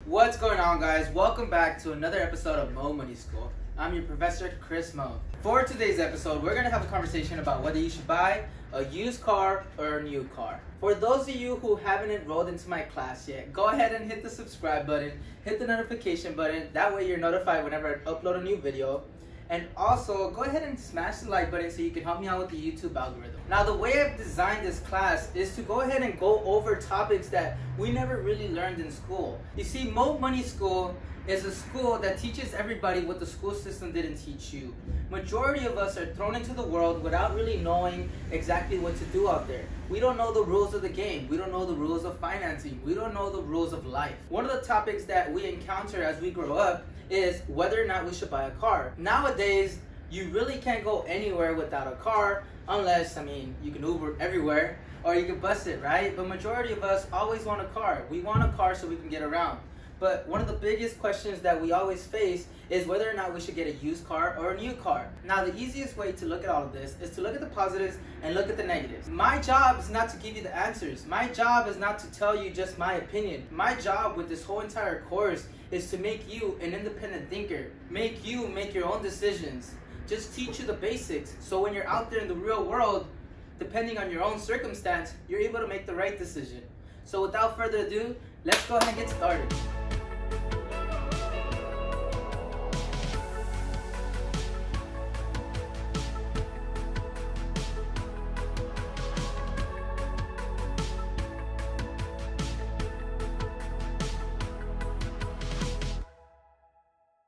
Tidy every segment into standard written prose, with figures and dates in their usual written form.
What's going on, guys? Welcome back to another episode of Mo Money School. I'm your professor, Chris Mo. For today's episode, we're going to have a conversation about whether you should buy a used car or a new car. For those of you who haven't enrolled into my class yet, go ahead and hit the subscribe button, hit the notification button. That way you're notified whenever I upload a new video. And also, go ahead and smash the like button so you can help me out with the YouTube algorithm. Now, the way I've designed this class is to go ahead and go over topics that we never really learned in school. You see, Mo Money School is a school that teaches everybody what the school system didn't teach you. Majority of us are thrown into the world without really knowing exactly what to do out there. We don't know the rules of the game. We don't know the rules of financing. We don't know the rules of life. One of the topics that we encounter as we grow up is whether or not we should buy a car. Nowadays, you really can't go anywhere without a car unless, you can Uber everywhere or you can bus it, right? But majority of us always want a car. We want a car so we can get around. But one of the biggest questions that we always face is whether or not we should get a used car or a new car. Now, the easiest way to look at all of this is to look at the positives and look at the negatives. My job is not to give you the answers. My job is not to tell you just my opinion. My job with this whole entire course is to make you an independent thinker. Make you make your own decisions. Just teach you the basics so when you're out there in the real world, depending on your own circumstance, you're able to make the right decision. So without further ado, let's go ahead and get started.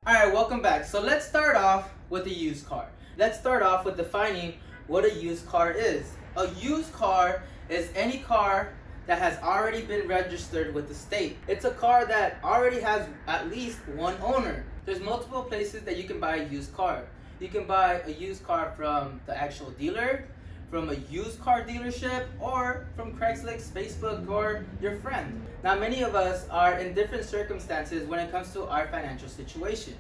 Alright, welcome back. So let's start off with a used car. Let's start off with defining what a used car is. A used car is any car that has already been registered with the state. It's a car that already has at least one owner. There's multiple places that you can buy a used car. You can buy a used car from the actual dealer, from a used car dealership, or from Craigslist, Facebook, or your friend. Now, many of us are in different circumstances when it comes to our financial situation.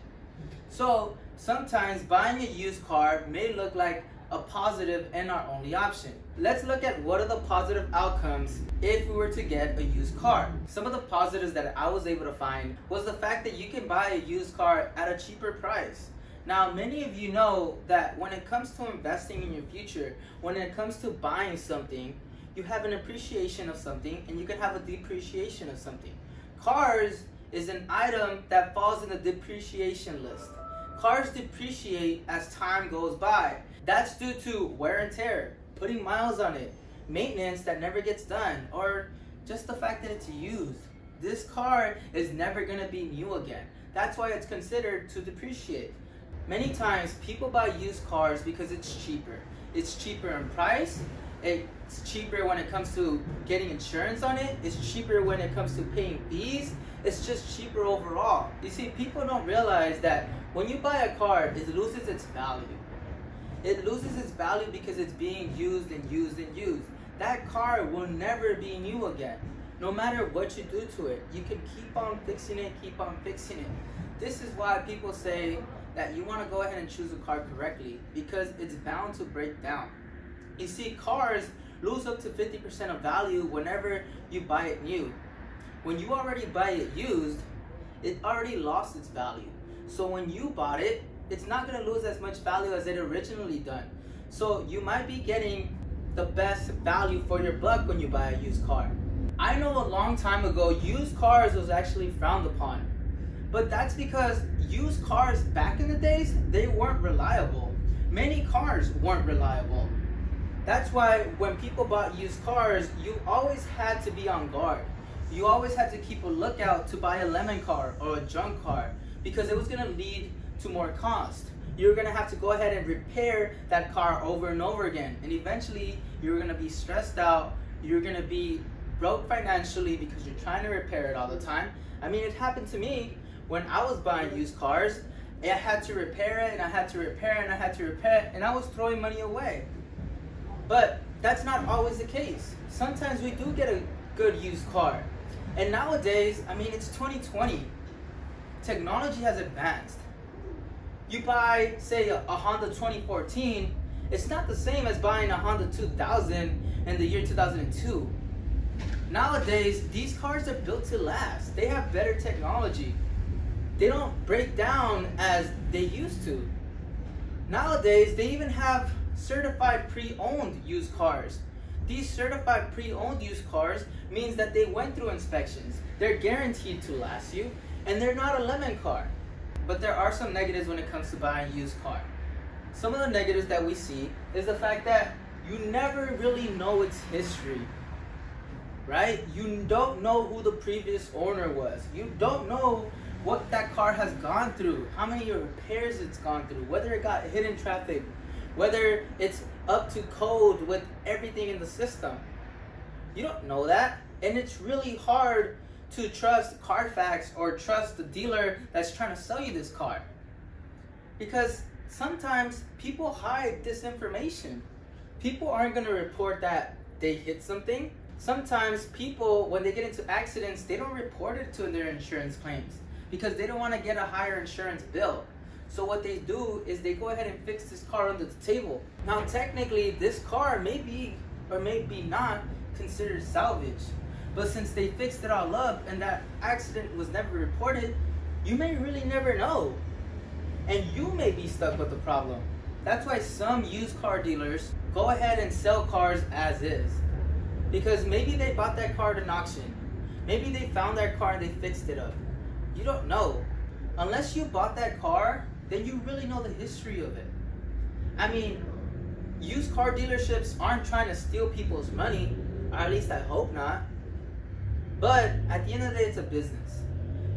So sometimes buying a used car may look like a positive and our only option. Let's look at what are the positive outcomes if we were to get a used car. Some of the positives that I was able to find was the fact that you can buy a used car at a cheaper price. Now, many of you know that when it comes to investing in your future, when it comes to buying something, you have an appreciation of something and you can have a depreciation of something. Cars is an item that falls in the depreciation list. Cars depreciate as time goes by. That's due to wear and tear, putting miles on it, maintenance that never gets done, or just the fact that it's used. This car is never gonna be new again. That's why it's considered to depreciate. Many times people buy used cars because it's cheaper. It's cheaper in price. It's cheaper when it comes to getting insurance on it. It's cheaper when it comes to paying fees. It's just cheaper overall. You see, people don't realize that when you buy a car, it loses its value. It loses its value because it's being used and used and used. That car will never be new again. No matter what you do to it, you can keep on fixing it, keep on fixing it. This is why people say that you want to go ahead and choose a car correctly, because it's bound to break down. You see, cars lose up to 50% of value whenever you buy it new. When you already buy it used, it already lost its value. So when you bought it, it's not going to lose as much value as it originally done. So you might be getting the best value for your buck when you buy a used car. I know a long time ago, used cars was actually frowned upon. But that's because used cars back in the days, they weren't reliable. Many cars weren't reliable. That's why when people bought used cars, you always had to be on guard. You always had to keep a lookout to buy a lemon car or a junk car, because it was going to lead to more cost. You're going to have to go ahead and repair that car over and over again. And eventually, you're going to be stressed out. You're going to be broke financially because you're trying to repair it all the time. It happened to me. When I was buying used cars, I had to repair it, and I had to repair it, and I had to repair it, and I was throwing money away. But that's not always the case. Sometimes we do get a good used car. And nowadays, it's 2020. Technology has advanced. You buy, say, a Honda 2014, it's not the same as buying a Honda 2000 in the year 2002. Nowadays, these cars are built to last. They have better technology. They don't break down as they used to. Nowadays, they even have certified pre-owned used cars. These certified pre-owned used cars means that they went through inspections. They're guaranteed to last you, and they're not a lemon car. But there are some negatives when it comes to buying a used car. Some of the negatives that we see is the fact that you never really know its history, right? You don't know who the previous owner was. You don't know what that car has gone through, how many repairs it's gone through, whether it got hit in traffic, whether it's up to code with everything in the system. You don't know that, and it's really hard to trust Carfax or trust the dealer that's trying to sell you this car, because sometimes people hide this information. People aren't going to report that they hit something. Sometimes people, when they get into accidents, they don't report it to their insurance claims because they don't want to get a higher insurance bill. So what they do is they go ahead and fix this car under the table. Now technically this car may be or may be not considered salvage, but since they fixed it all up and that accident was never reported, you may really never know, and you may be stuck with the problem. That's why some used car dealers go ahead and sell cars as is, because maybe they bought that car at an auction, maybe they found that car and they fixed it up. You don't know. Unless you bought that car, then you really know the history of it. I mean, used car dealerships aren't trying to steal people's money, or at least I hope not. But at the end of the day, it's a business.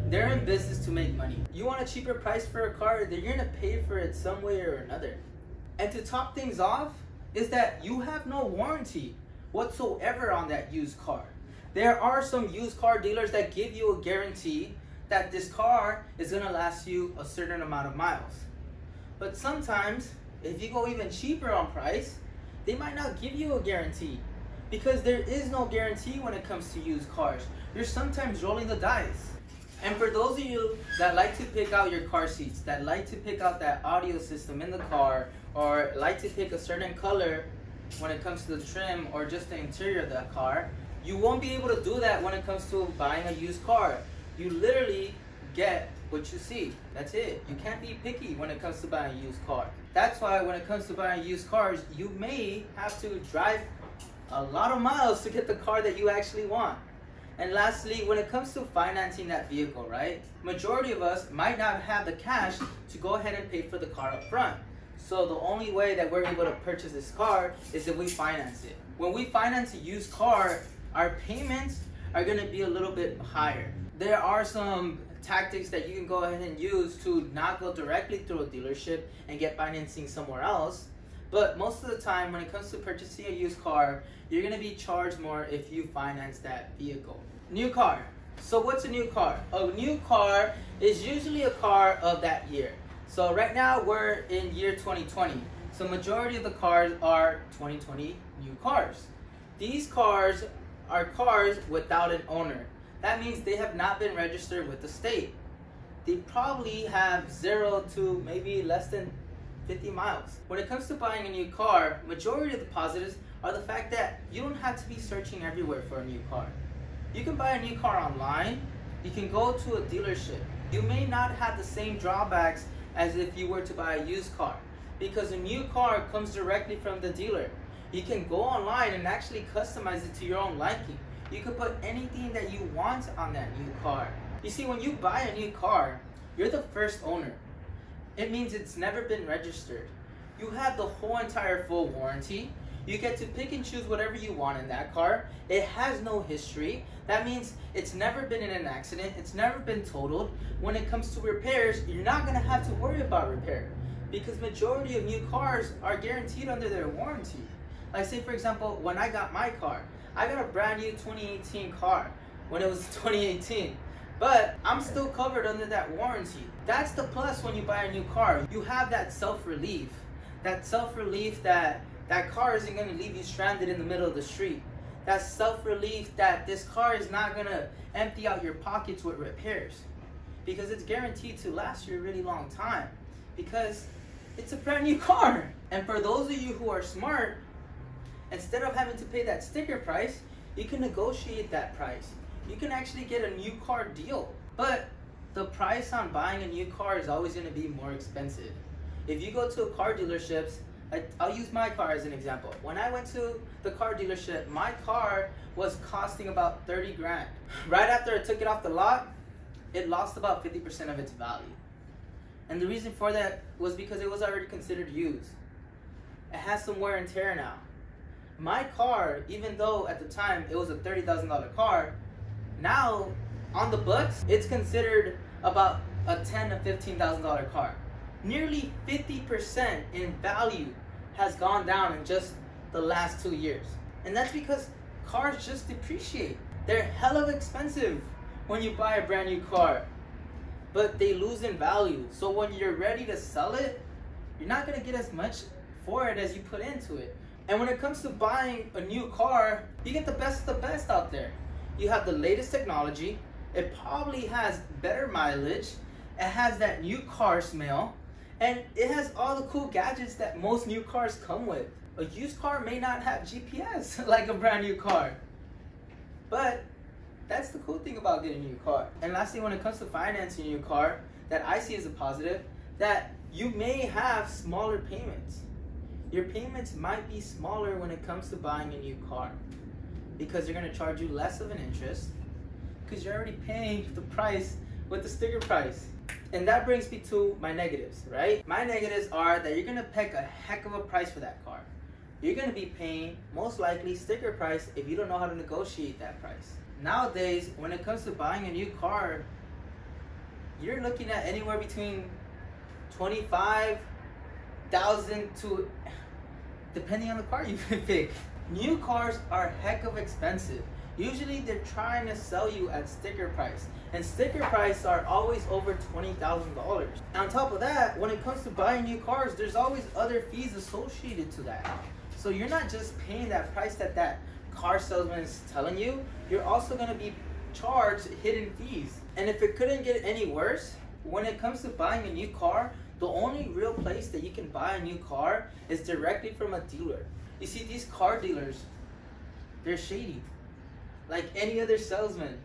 They're in business to make money. You want a cheaper price for a car, then you're gonna pay for it some way or another. And to top things off is that you have no warranty whatsoever on that used car. There are some used car dealers that give you a guarantee that this car is gonna last you a certain amount of miles. But sometimes, if you go even cheaper on price, they might not give you a guarantee, because there is no guarantee when it comes to used cars. You're sometimes rolling the dice. And for those of you that like to pick out your car seats, that like to pick out that audio system in the car, or like to pick a certain color when it comes to the trim or just the interior of that car, you won't be able to do that when it comes to buying a used car. You literally get what you see. That's it. You can't be picky when it comes to buying a used car. That's why when it comes to buying used cars, you may have to drive a lot of miles to get the car that you actually want. And lastly, when it comes to financing that vehicle, right? Majority of us might not have the cash to go ahead and pay for the car up front. So the only way that we're able to purchase this car is if we finance it. When we finance a used car, our payments are gonna be a little bit higher. There are some tactics that you can go ahead and use to not go directly through a dealership and get financing somewhere else. But most of the time, when it comes to purchasing a used car, you're gonna be charged more if you finance that vehicle. New car. So what's a new car? A new car is usually a car of that year. So right now we're in year 2020. So majority of the cars are 2020 new cars. These cars are cars without an owner. That means they have not been registered with the state. They probably have 0 to maybe less than 50 miles. When it comes to buying a new car, majority of the positives are the fact that you don't have to be searching everywhere for a new car. You can buy a new car online. You can go to a dealership. You may not have the same drawbacks as if you were to buy a used car, because a new car comes directly from the dealer. You can go online and actually customize it to your own liking. You can put anything that you want on that new car. You see, when you buy a new car, you're the first owner. It means it's never been registered. You have the whole entire full warranty. You get to pick and choose whatever you want in that car. It has no history. That means it's never been in an accident. It's never been totaled. When it comes to repairs, you're not gonna have to worry about repair, because majority of new cars are guaranteed under their warranty. Like say for example, when I got my car, I got a brand new 2018 car when it was 2018. But I'm still covered under that warranty. That's the plus when you buy a new car. You have that self-relief. That self-relief that that car isn't going to leave you stranded in the middle of the street. That self-relief that this car is not going to empty out your pockets with repairs. Because it's guaranteed to last you a really long time. Because it's a brand new car. And for those of you who are smart, instead of having to pay that sticker price, You can negotiate that price. You can actually get a new car deal. But the price on buying a new car is always going to be more expensive. If you go to a car dealership, I'll use my car as an example. When I went to the car dealership, my car was costing about 30 grand. Right after I took it off the lot, it lost about 50% of its value. And the reason for that was because it was already considered used. It has some wear and tear now. My car, even though at the time it was a $30,000 car, now on the books, it's considered about a $10,000 to $15,000 car. Nearly 50% in value has gone down in just the last 2 years. And that's because cars just depreciate. They're hella expensive when you buy a brand new car, but they lose in value. So when you're ready to sell it, you're not gonna get as much for it as you put into it. And when it comes to buying a new car, you get the best of the best out there. You have the latest technology. It probably has better mileage. It has that new car smell. And it has all the cool gadgets that most new cars come with. A used car may not have GPS like a brand new car. But that's the cool thing about getting a new car. And lastly, when it comes to financing a new car, that I see as a positive, that you may have smaller payments. Your payments might be smaller when it comes to buying a new car because they're going to charge you less of an interest because you're already paying the price with the sticker price. And that brings me to my negatives, right? My negatives are that you're going to pay a heck of a price for that car. You're going to be paying, most likely, sticker price if you don't know how to negotiate that price. Nowadays, when it comes to buying a new car, you're looking at anywhere between $25,000 to, depending on the car you pick. New cars are heck of expensive. Usually they're trying to sell you at sticker price, and sticker price are always over $20,000. On top of that, when it comes to buying new cars, there's always other fees associated to that. So you're not just paying that price that that car salesman is telling you, you're also going to be charged hidden fees. And if it couldn't get any worse, when it comes to buying a new car, the only real place that you can buy a new car is directly from a dealer. You see, these car dealers, they're shady. Like any other salesman,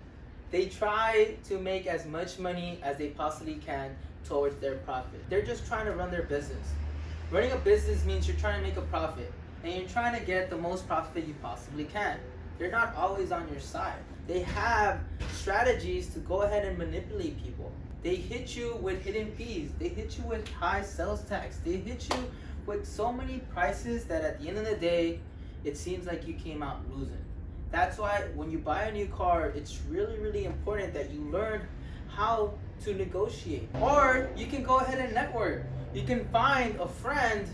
they try to make as much money as they possibly can towards their profit. They're just trying to run their business. Running a business means you're trying to make a profit, and you're trying to get the most profit you possibly can. They're not always on your side. They have strategies to go ahead and manipulate people. They hit you with hidden fees. They hit you with high sales tax. They hit you with so many prices that at the end of the day, it seems like you came out losing. That's why when you buy a new car, it's really, really important that you learn how to negotiate. Or you can go ahead and network. You can find a friend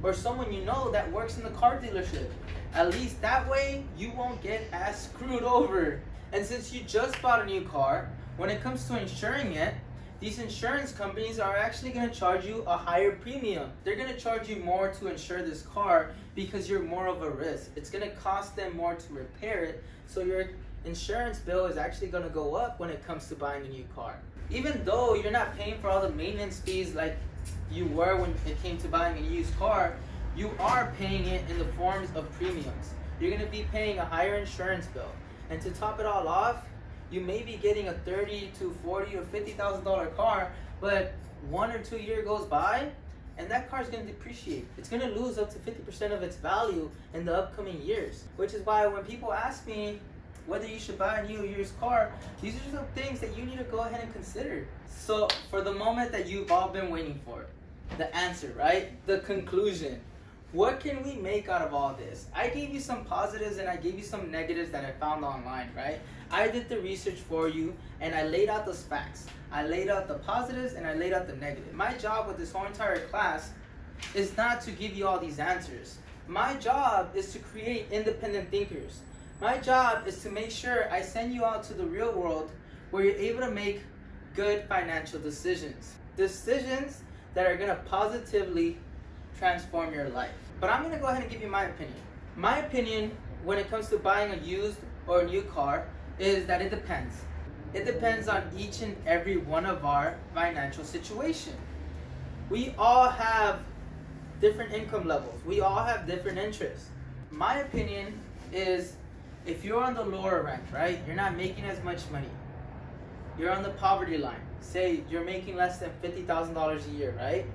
or someone you know that works in the car dealership. At least that way, you won't get as screwed over. And since you just bought a new car, when it comes to insuring it, these insurance companies are actually going to charge you a higher premium. They're going to charge you more to insure this car because you're more of a risk. It's going to cost them more to repair it, so your insurance bill is actually going to go up when it comes to buying a new car. Even though you're not paying for all the maintenance fees like you were when it came to buying a used car, you are paying it in the forms of premiums. You're going to be paying a higher insurance bill. And to top it all off, you may be getting a $30,000 to $40,000 or $50,000 car, but 1 or 2 years goes by, and that car is going to depreciate. It's going to lose up to 50% of its value in the upcoming years. Which is why when people ask me whether you should buy a new or used car, these are some things that you need to go ahead and consider. So for the moment that you've all been waiting for, the answer, right? The conclusion. What can we make out of all this? I gave you some positives and I gave you some negatives that I found online, right? I did the research for you and I laid out those facts. I laid out the positives and I laid out the negative. My job with this whole entire class is not to give you all these answers. My job is to create independent thinkers. My job is to make sure I send you out to the real world where you're able to make good financial decisions. Decisions that are going to positively transform your life. But I'm going to go ahead and give you my opinion. My opinion when it comes to buying a used or a new car is that it depends. It depends on each and every one of our financial situation. We all have different income levels. We all have different interests. My opinion is if you're on the lower rank, right? You're not making as much money. You're on the poverty line. Say you're making less than $50,000 a year, right?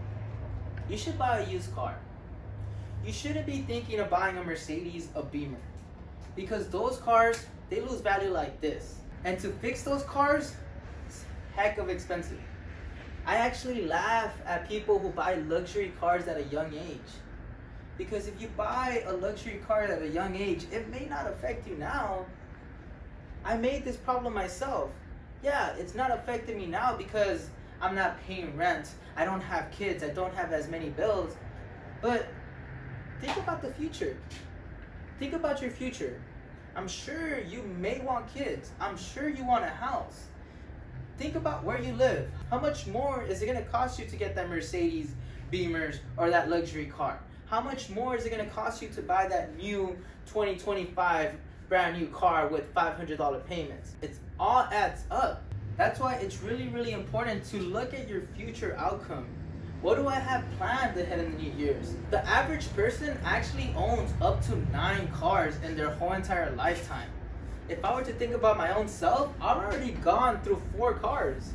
You should buy a used car. You shouldn't be thinking of buying a Mercedes, a Beamer, because those cars, they lose value like this. And to fix those cars, it's heck of expensive. I actually laugh at people who buy luxury cars at a young age. Because if you buy a luxury car at a young age, it may not affect you now. I made this problem myself. Yeah, it's not affecting me now because I'm not paying rent. I don't have kids. I don't have as many bills. But think about the future. Think about your future. I'm sure you may want kids. I'm sure you want a house. Think about where you live. How much more is it going to cost you to get that Mercedes, Beamers, or that luxury car? How much more is it going to cost you to buy that new 2025 brand new car with $500 payments? It all adds up. That's why it's really, really important to look at your future outcome. What do I have planned ahead in the new years? The average person actually owns up to 9 cars in their whole entire lifetime. If I were to think about my own self, I've already gone through 4 cars.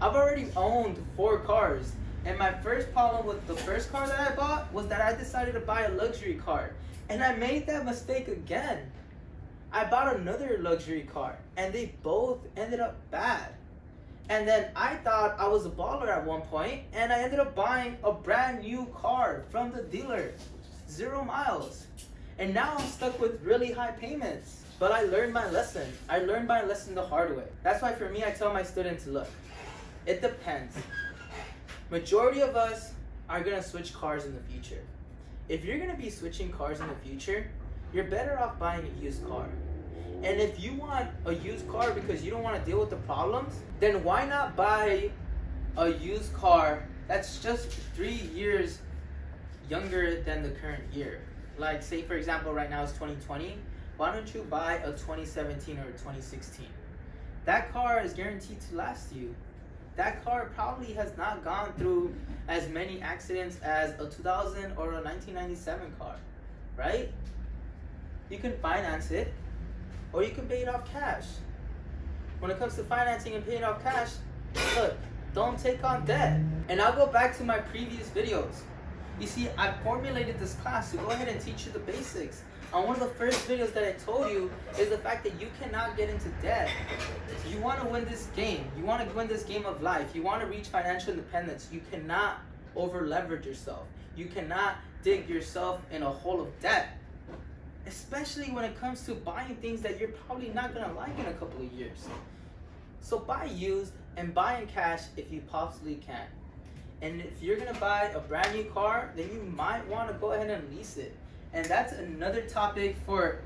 I've already owned 4 cars. And my first problem with the first car that I bought was that I decided to buy a luxury car. And I made that mistake again. I bought another luxury car and they both ended up bad. And then I thought I was a baller at one point and I ended up buying a brand new car from the dealer, 0 miles. And now I'm stuck with really high payments. But I learned my lesson. I learned my lesson the hard way. That's why for me, I tell my students, look, it depends. Majority of us are gonna switch cars in the future. If you're gonna be switching cars in the future, you're better off buying a used car. And if you want a used car because you don't want to deal with the problems, then why not buy a used car that's just 3 years younger than the current year? Like say for example right now it's 2020, why don't you buy a 2017 or a 2016? That car is guaranteed to last you. That car probably has not gone through as many accidents as a 2000 or a 1997 car, right? You can finance it, or you can pay it off cash. When it comes to financing and paying off cash, look, don't take on debt. And I'll go back to my previous videos. You see, I formulated this class to go ahead and teach you the basics. On one of the first videos that I told you is the fact that you cannot get into debt. You want to win this game. You want to win this game of life. You want to reach financial independence. You cannot over leverage yourself. You cannot dig yourself in a hole of debt. Especially when it comes to buying things that you're probably not going to like in a couple of years. So buy used and buy in cash if you possibly can. And if you're going to buy a brand new car, then you might want to go ahead and lease it. And that's another topic for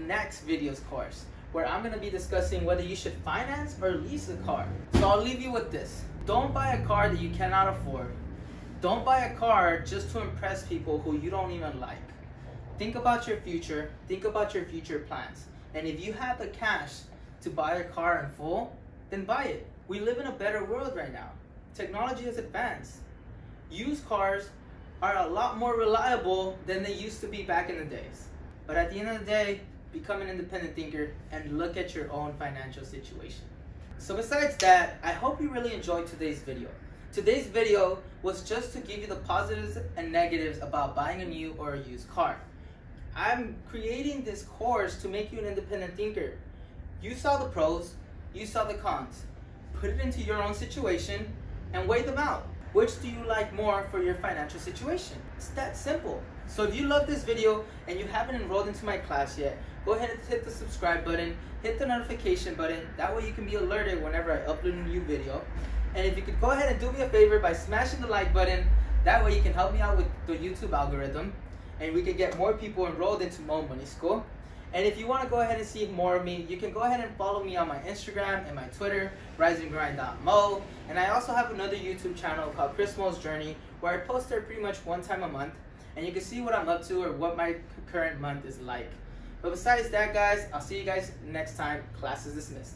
next video's course, where I'm going to be discussing whether you should finance or lease a car. So I'll leave you with this. Don't buy a car that you cannot afford. Don't buy a car just to impress people who you don't even like. Think about your future. Think about your future plans. And if you have the cash to buy a car in full, then buy it. We live in a better world right now. Technology has advanced. Used cars are a lot more reliable than they used to be back in the days. But at the end of the day, become an independent thinker and look at your own financial situation. So besides that, I hope you really enjoyed today's video. Today's video was just to give you the positives and negatives about buying a new or a used car. I'm creating this course to make you an independent thinker. You saw the pros, you saw the cons. Put it into your own situation and weigh them out. Which do you like more for your financial situation? It's that simple. So if you love this video and you haven't enrolled into my class yet, go ahead and hit the subscribe button, hit the notification button. That way you can be alerted whenever I upload a new video. And if you could go ahead and do me a favor by smashing the like button, that way you can help me out with the YouTube algorithm and we can get more people enrolled into Mo Money School. And if you want to go ahead and see more of me, you can go ahead and follow me on my Instagram and my Twitter, risandgrind.mo. And I also have another YouTube channel called Chris Mo's Journey, where I post there pretty much one time a month. And you can see what I'm up to or what my current month is like. But besides that, guys, I'll see you guys next time. Class is dismissed.